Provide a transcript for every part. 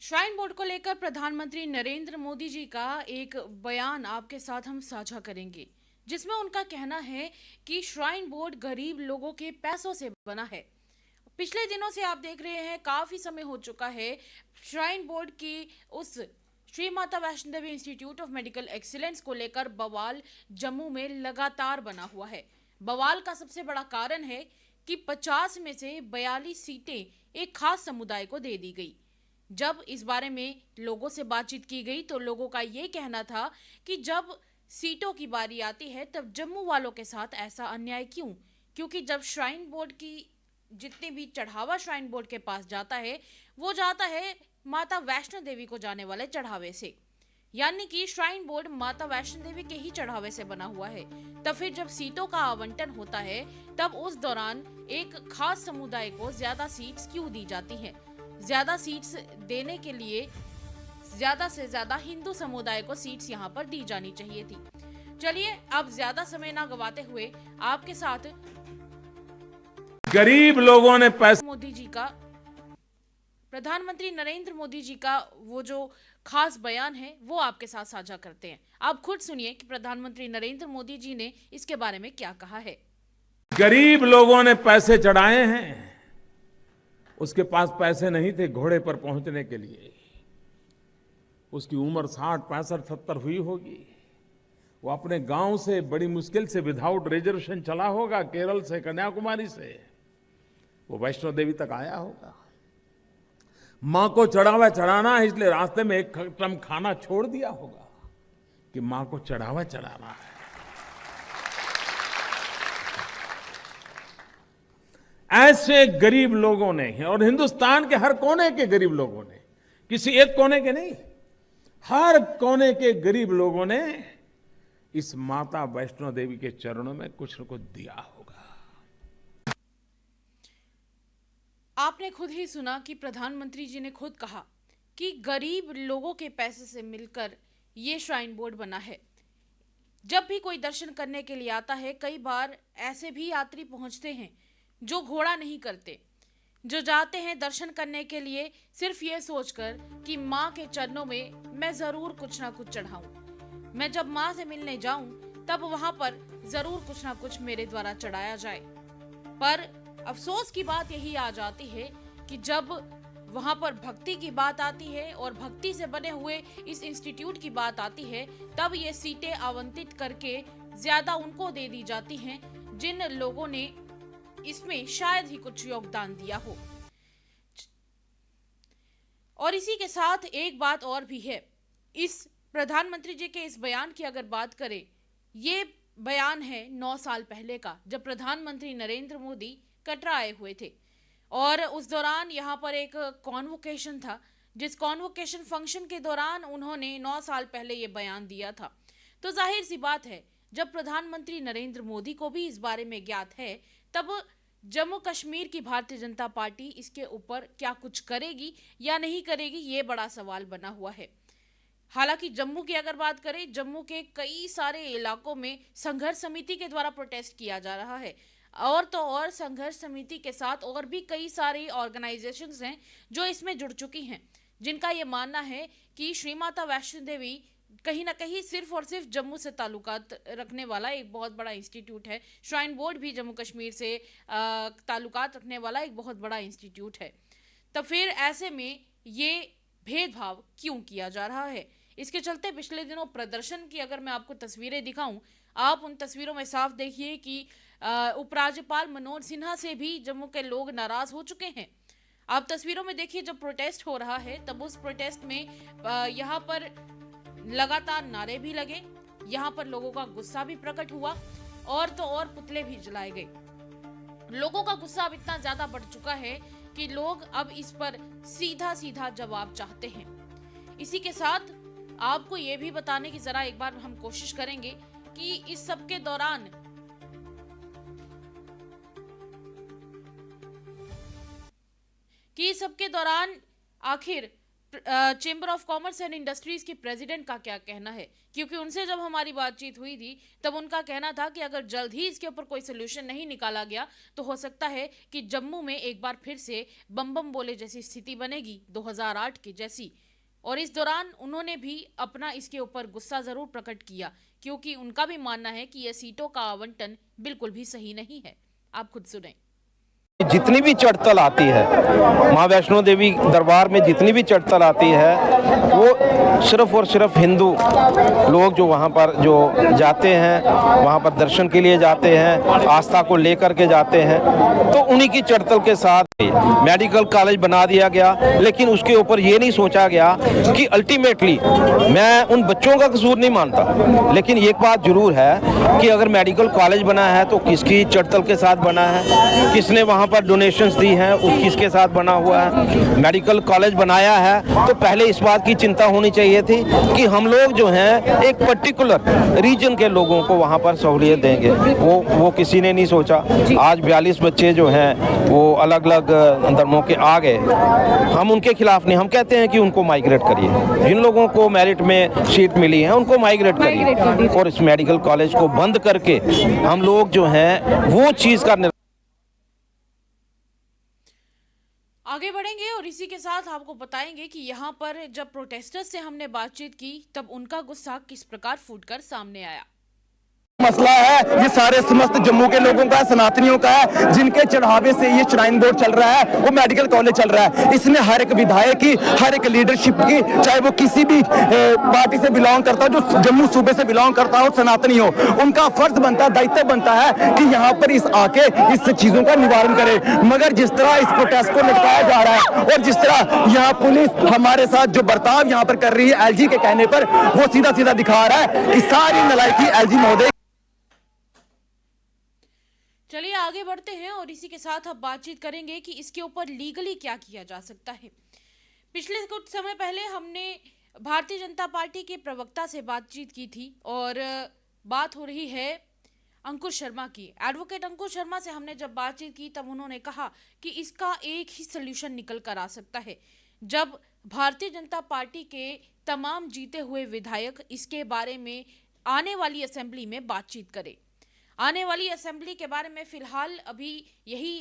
Shrine board को लेकर प्रधानमंत्री नरेंद्र मोदी जी का एक बयान आपके साथ हम साझा करेंगे, जिसमें उनका कहना है कि श्राइन बोर्ड गरीब लोगों के पैसों से बना है। पिछले दिनों से आप देख रहे हैं, काफी समय हो चुका है श्राइन बोर्ड की उस Shri Mata Vaishno Devi institute of medical excellence को लेकर बवाल जम्मू में लगातार बना हुआ है। बवाल का सबसे बड़ा कारण है कि 50 में से 42 सीटें एक खास समुदाय को दे दी गई। जब इस बारे में लोगों से बातचीत की गई तो लोगों का ये कहना था कि जब सीटों की बारी आती है तब जम्मू वालों के साथ ऐसा अन्याय क्यों? क्योंकि जब श्राइन बोर्ड की जितनी भी चढ़ावा श्राइन बोर्ड के पास जाता है, वो जाता है माता वैष्णो देवी को जाने वाले चढ़ावे से। यानी कि श्राइन बोर्ड माता वैष्णो देवी के ही चढ़ावे से बना हुआ है। तब फिर जब सीटों का आवंटन होता है तब उस दौरान एक खास समुदाय को ज्यादा सीट्स क्यों दी जाती हैं? ज्यादा सीट्स देने के लिए ज्यादा से ज्यादा हिंदू समुदाय को सीट्स यहाँ पर दी जानी चाहिए थी। चलिए अब ज्यादा समय ना गवाते हुए आपके साथ गरीब लोगों ने पैसे मोदी जी का प्रधानमंत्री नरेंद्र मोदी जी का वो जो खास बयान है वो आपके साथ साझा करते हैं। आप खुद सुनिए कि प्रधानमंत्री नरेंद्र मोदी जी ने इसके बारे में क्या कहा है। गरीब लोगों ने पैसे चढ़ाए हैं। उसके पास पैसे नहीं थे घोड़े पर पहुंचने के लिए। उसकी उम्र 60, 65, 70 हुई होगी। वो अपने गांव से बड़ी मुश्किल से विदाउट रिजर्वेशन चला होगा, केरल से, कन्याकुमारी से वो वैष्णो देवी तक आया होगा। मां को चढ़ावा चढ़ाना है, इसलिए रास्ते में एक टम खाना छोड़ दिया होगा कि मां को चढ़ावा चढ़ाना है। ऐसे गरीब लोगों ने, और हिंदुस्तान के हर कोने के गरीब लोगों ने, किसी एक कोने के नहीं, हर कोने के गरीब लोगों ने इस माता वैष्णो देवी के चरणों में कुछ न कुछ दिया होगा। आपने खुद ही सुना कि प्रधानमंत्री जी ने खुद कहा कि गरीब लोगों के पैसे से मिलकर ये श्राइन बोर्ड बना है। जब भी कोई दर्शन करने के लिए आता है, कई बार ऐसे भी यात्री पहुंचते हैं जो घोड़ा नहीं करते, जो जाते हैं दर्शन करने के लिए सिर्फ ये सोचकर कि माँ के चरणों में मैं जरूर कुछ ना कुछ चढ़ाऊं, मैं जब माँ से मिलने जाऊं तब वहां पर जरूर कुछ ना कुछ मेरे द्वारा चढ़ाया जाए। पर अफसोस की बात यही आ जाती है कि जब वहां पर भक्ति की बात आती है और भक्ति से बने हुए इस इंस्टीट्यूट की बात आती है, तब ये सीटें आवंटित करके ज्यादा उनको दे दी जाती हैं जिन लोगों ने इसमें शायद ही कुछ योगदान दिया हो। और इसी के साथ एक बात और भी है, इस प्रधानमंत्री जी के इस बयान की अगर बात करें, ये बयान है 9 साल पहले का, जब प्रधानमंत्री नरेंद्र मोदी कटरा आए हुए थे और उस दौरान यहाँ पर एक कॉन्वोकेशन था, जिस कॉन्वोकेशन फंक्शन के दौरान उन्होंने 9 साल पहले ये बयान दिया था। तो जाहिर सी बात है, जब प्रधानमंत्री नरेंद्र मोदी को भी इस बारे में ज्ञात है, तब जम्मू कश्मीर की भारतीय जनता पार्टी इसके ऊपर क्या कुछ करेगी या नहीं करेगी, ये बड़ा सवाल बना हुआ है। हालांकि जम्मू की अगर बात करें, जम्मू के कई सारे इलाकों में संघर्ष समिति के द्वारा प्रोटेस्ट किया जा रहा है, और तो और संघर्ष समिति के साथ और भी कई सारी ऑर्गेनाइजेशंस हैं जो इसमें जुड़ चुकी हैं, जिनका ये मानना है कि श्री माता वैष्णो देवी कहीं ना कहीं सिर्फ और सिर्फ जम्मू से ताल्लुकात रखने वाला एक बहुत बड़ा इंस्टीट्यूट है। श्राइन बोर्ड भी जम्मू कश्मीर से ताल्लुकात रखने वाला एक बहुत बड़ा इंस्टीट्यूट है। तो फिर ऐसे में ये भेदभाव क्यों किया जा रहा है? इसके चलते पिछले दिनों प्रदर्शन की अगर मैं आपको तस्वीरें दिखाऊं, आप उन तस्वीरों में साफ देखिए कि उपराज्यपाल मनोज सिन्हा से भी जम्मू के लोग नाराज हो चुके हैं। आप तस्वीरों में देखिए, जब प्रोटेस्ट हो रहा है तब उस प्रोटेस्ट में यहाँ पर लगातार नारे भी लगे, यहाँ पर लोगों का गुस्सा भी प्रकट हुआ और तो और पुतले भी जलाए गए। लोगों का गुस्सा अब इतना ज्यादा बढ़ चुका है कि लोग अब इस पर सीधा सीधा जवाब चाहते हैं। इसी के साथ आपको ये भी बताने की जरा एक बार हम कोशिश करेंगे कि इस सब के दौरान आखिर chamber of commerce and industries की प्रेसिडेंट का क्या कहना है, क्योंकि उनसे जब हमारी बातचीत हुई थी तब उनका कहना था कि अगर जल्द ही इसके ऊपर कोई सोल्यूशन नहीं निकाला गया तो हो सकता है कि जम्मू में एक बार फिर से बम बम बोले जैसी स्थिति बनेगी 2008 की जैसी। और इस दौरान उन्होंने भी अपना इसके ऊपर गुस्सा जरूर प्रकट किया, क्योंकि उनका भी मानना है कि यह सीटों का आवंटन बिल्कुल भी सही नहीं है। आप खुद सुने। जितनी भी चढ़तल आती है माँ वैष्णो देवी दरबार में, जितनी भी चढ़तल आती है वो सिर्फ और सिर्फ हिंदू लोग जो वहाँ पर जो जाते हैं, वहाँ पर दर्शन के लिए जाते हैं, आस्था को लेकर के जाते हैं, तो उन्हीं की चढ़तल के साथ मेडिकल कॉलेज बना दिया गया। लेकिन उसके ऊपर ये नहीं सोचा गया कि अल्टीमेटली, मैं उन बच्चों का कसूर नहीं मानता, लेकिन एक बात जरूर है कि अगर मेडिकल कॉलेज बना है तो किसकी चढ़तल के साथ बना है, किसने वहाँ पर डोनेशंस दी हैं, उस किसके साथ बना हुआ है। मेडिकल कॉलेज बनाया है तो पहले इस बात की चिंता होनी चाहिए थी कि हम लोग जो हैं एक पर्टिकुलर रीजन के लोगों को वहाँ पर सहूलियत देंगे। वो किसी ने नहीं सोचा। आज 42 बच्चे जो हैं वो अलग अलग धर्मों के आ गए। हम उनके खिलाफ नहीं, हम कहते हैं कि उनको माइग्रेट करिए। जिन लोगों को मेरिट में सीट मिली है उनको माइग्रेट करिए, और इस मेडिकल कॉलेज को बंद करके हम लोग जो हैं वो चीज़ का आगे बढ़ेंगे। और इसी के साथ आपको बताएंगे कि यहाँ पर जब प्रोटेस्टर्स से हमने बातचीत की तब उनका गुस्सा किस प्रकार फूटकर सामने आया। मसला है ये सारे समस्त जम्मू के लोगों का, सनातनियों का है, जिनके चढ़ावे से ये श्राइन बोर्ड चल रहा है, वो मेडिकल कॉलेज चल रहा है। इसने हर एक विधायक की, हर एक लीडरशिप की, चाहे वो किसी भी पार्टी से बिलोंग करता हो, जो जम्मू सूबे से बिलोंग करता हो, सनातनी हो, उनका फर्ज बनता है, दायित्व बनता है कि यहाँ पर इस आके इस चीजों का निवारण करे। मगर जिस तरह इस प्रोटेस्ट को निपटाया जा रहा है और जिस तरह यहाँ पुलिस हमारे साथ जो बर्ताव यहाँ पर कर रही है एलजी के कहने पर, वो सीधा सीधा दिखा रहा है कि सारी नलायकी एलजी महोदय। चलिए आगे बढ़ते हैं और इसी के साथ अब बातचीत करेंगे कि इसके ऊपर लीगली क्या किया जा सकता है। पिछले कुछ समय पहले हमने भारतीय जनता पार्टी के प्रवक्ता से बातचीत की थी और बात हो रही है अंकुश शर्मा की। एडवोकेट अंकुश शर्मा से हमने जब बातचीत की तब उन्होंने कहा कि इसका एक ही सोल्यूशन निकल कर आ सकता है, जब भारतीय जनता पार्टी के तमाम जीते हुए विधायक इसके बारे में आने वाली असेंबली में बातचीत करें। आने वाली असेंबली के बारे में फिलहाल अभी यही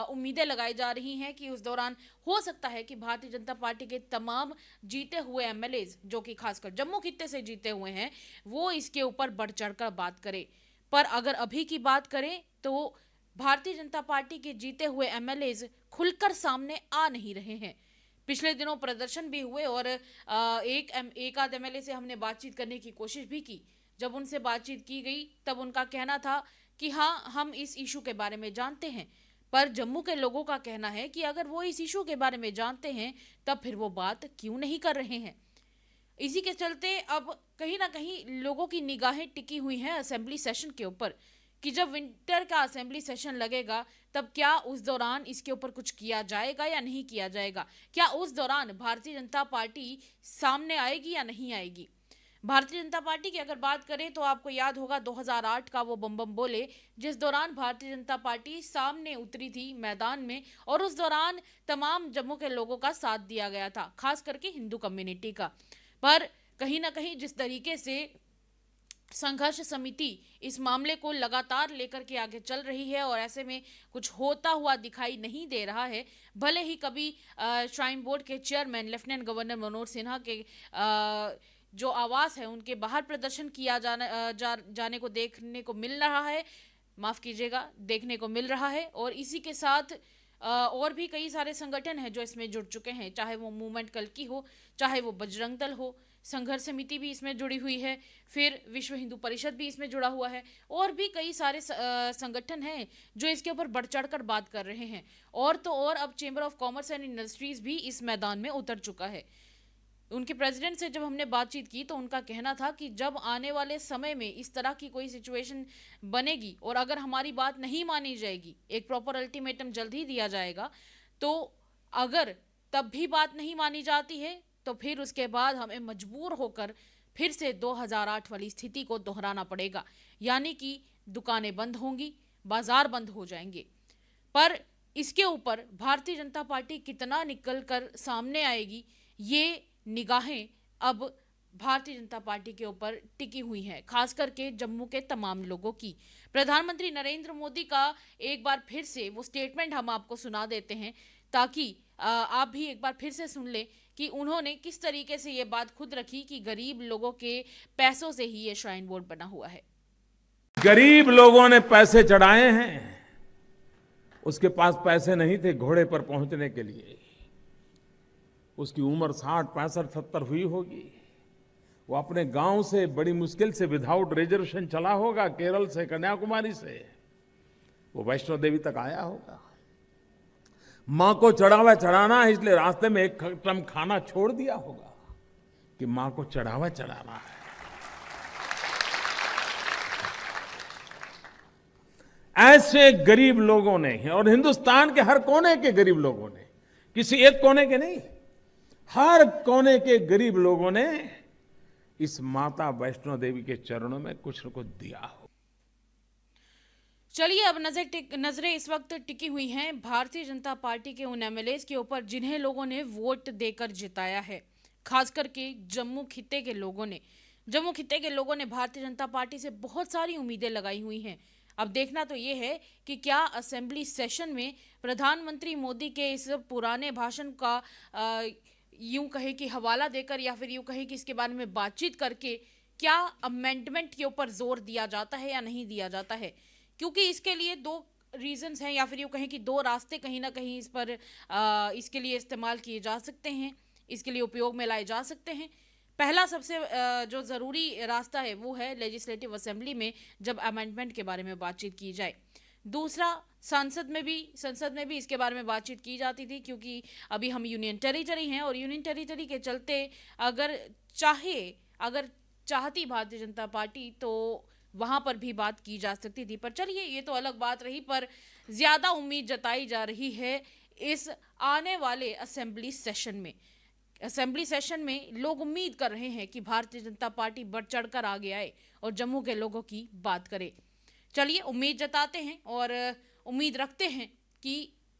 उम्मीदें लगाई जा रही हैं कि उस दौरान हो सकता है कि भारतीय जनता पार्टी के तमाम जीते हुए एमएलएज, जो कि खासकर जम्मू खित्ते से जीते हुए हैं, वो इसके ऊपर बढ़ चढ़कर बात करें। पर अगर अभी की बात करें तो भारतीय जनता पार्टी के जीते हुए एमएलएज खुलकर सामने आ नहीं रहे हैं। पिछले दिनों प्रदर्शन भी हुए और एक आध एमएलए से हमने बातचीत करने की कोशिश भी की। जब उनसे बातचीत की गई तब उनका कहना था कि हाँ, हम इस इशू के बारे में जानते हैं, पर जम्मू के लोगों का कहना है कि अगर वो इस इशू के बारे में जानते हैं तब फिर वो बात क्यों नहीं कर रहे हैं। इसी के चलते अब कहीं ना कहीं लोगों की निगाहें टिकी हुई हैं असेंबली सेशन के ऊपर कि जब विंटर का असेंबली सेशन लगेगा तब क्या उस दौरान इसके ऊपर कुछ किया जाएगा या नहीं किया जाएगा। क्या उस दौरान भारतीय जनता पार्टी सामने आएगी या नहीं आएगी। भारतीय जनता पार्टी की अगर बात करें तो आपको याद होगा 2008 का वो बम बम बोले, जिस दौरान भारतीय जनता पार्टी सामने उतरी थी मैदान में और उस दौरान तमाम जम्मू के लोगों का साथ दिया गया था, खास करके हिंदू कम्युनिटी का। पर कहीं ना कहीं जिस तरीके से संघर्ष समिति इस मामले को लगातार लेकर के आगे चल रही है और ऐसे में कुछ होता हुआ दिखाई नहीं दे रहा है। भले ही कभी श्राइन बोर्ड के chairman lieutenant governor Manoj Sinha के जो आवास है उनके बाहर प्रदर्शन किया जाने को देखने को मिल रहा है, माफ कीजिएगा, देखने को मिल रहा है। और इसी के साथ और भी कई सारे संगठन हैं जो इसमें जुड़ चुके हैं, चाहे वो मूवमेंट कल्की हो, चाहे वो बजरंग दल हो, संघर्ष समिति भी इसमें जुड़ी हुई है, फिर विश्व हिंदू परिषद भी इसमें जुड़ा हुआ है और भी कई सारे संगठन हैं जो इसके ऊपर बढ़ चढ़ कर बात कर रहे हैं। और तो और अब chamber of commerce and industries भी इस मैदान में उतर चुका है। उनके प्रेसिडेंट से जब हमने बातचीत की तो उनका कहना था कि जब आने वाले समय में इस तरह की कोई सिचुएशन बनेगी और अगर हमारी बात नहीं मानी जाएगी, एक प्रॉपर अल्टीमेटम जल्द ही दिया जाएगा, तो अगर तब भी बात नहीं मानी जाती है तो फिर उसके बाद हमें मजबूर होकर फिर से 2008 वाली स्थिति को दोहराना पड़ेगा, यानी कि दुकानें बंद होंगी, बाजार बंद हो जाएंगे। पर इसके ऊपर भारतीय जनता पार्टी कितना निकल कर सामने आएगी ये निगाहें अब भारतीय जनता पार्टी के ऊपर टिकी हुई हैं, खास करके जम्मू के तमाम लोगों की। प्रधानमंत्री नरेंद्र मोदी का एक बार फिर से वो स्टेटमेंट हम आपको सुना देते हैं, ताकि आप भी एक बार फिर से सुन लें कि उन्होंने किस तरीके से ये बात खुद रखी कि गरीब लोगों के पैसों से ही ये श्राइन बोर्ड बना हुआ है। गरीब लोगों ने पैसे चढ़ाए हैं, उसके पास पैसे नहीं थे घोड़े पर पहुंचने के लिए। उसकी उम्र 60, 65, 70 हुई होगी। वो अपने गांव से बड़ी मुश्किल से विदाउट रिजर्वेशन चला होगा, केरल से, कन्याकुमारी से वो वैष्णो देवी तक आया होगा। मां को चढ़ावा चढ़ाना है, इसलिए रास्ते में एक टम खाना छोड़ दिया होगा कि मां को चढ़ावा चढ़ाना है। ऐसे गरीब लोगों ने, और हिंदुस्तान के हर कोने के गरीब लोगों ने, किसी एक कोने के नहीं, हर कोने के गरीब लोगों ने इस माता वैष्णो देवी के चरणों में कुछ न कुछ दिया हो। चलिए अब नजरें इस वक्त टिकी हुई हैं भारतीय जनता पार्टी के उन एमएलएज के ऊपर जिन्हें लोगों ने वोट देकर जिताया है, खास करके जम्मू खित्ते के लोगों ने। जम्मू खित्ते के लोगों ने भारतीय जनता पार्टी से बहुत सारी उम्मीदें लगाई हुई हैं। अब देखना तो ये है कि क्या असेंबली सेशन में प्रधानमंत्री मोदी के इस पुराने भाषण का यूं कहे कि हवाला देकर, या फिर यूं कहे कि इसके बारे में बातचीत करके क्या अमेंडमेंट के ऊपर जोर दिया जाता है या नहीं दिया जाता है। क्योंकि इसके लिए दो रीजंस हैं, या फिर यूं कहें कि दो रास्ते कहीं ना कहीं इस पर इसके लिए इस्तेमाल किए जा सकते हैं, इसके लिए उपयोग में लाए जा सकते हैं। पहला सबसे जो ज़रूरी रास्ता है वो है लेजिस्लेटिव असेंबली में जब अमेंडमेंट के बारे में बातचीत की जाए। दूसरा, संसद में भी इसके बारे में बातचीत की जाती थी, क्योंकि अभी हम यूनियन टेरिटरी हैं और यूनियन टेरिटरी के चलते अगर चाहती भारतीय जनता पार्टी तो वहां पर भी बात की जा सकती थी। पर चलिए ये तो अलग बात रही, पर ज़्यादा उम्मीद जताई जा रही है इस आने वाले असेंबली सेशन में लोग उम्मीद कर रहे हैं कि भारतीय जनता पार्टी बढ़ चढ़कर आगे आए और जम्मू के लोगों की बात करे। चलिए उम्मीद जताते हैं और उम्मीद रखते हैं कि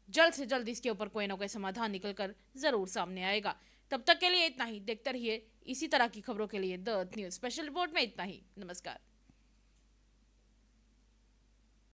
जल्द से जल्द इसके ऊपर कोई ना कोई समाधान निकलकर जरूर सामने आएगा। तब तक के लिए इतना ही। देखते रहिए इसी तरह की खबरों के लिए द न्यूज़ स्पेशल रिपोर्ट में इतना ही। नमस्कार।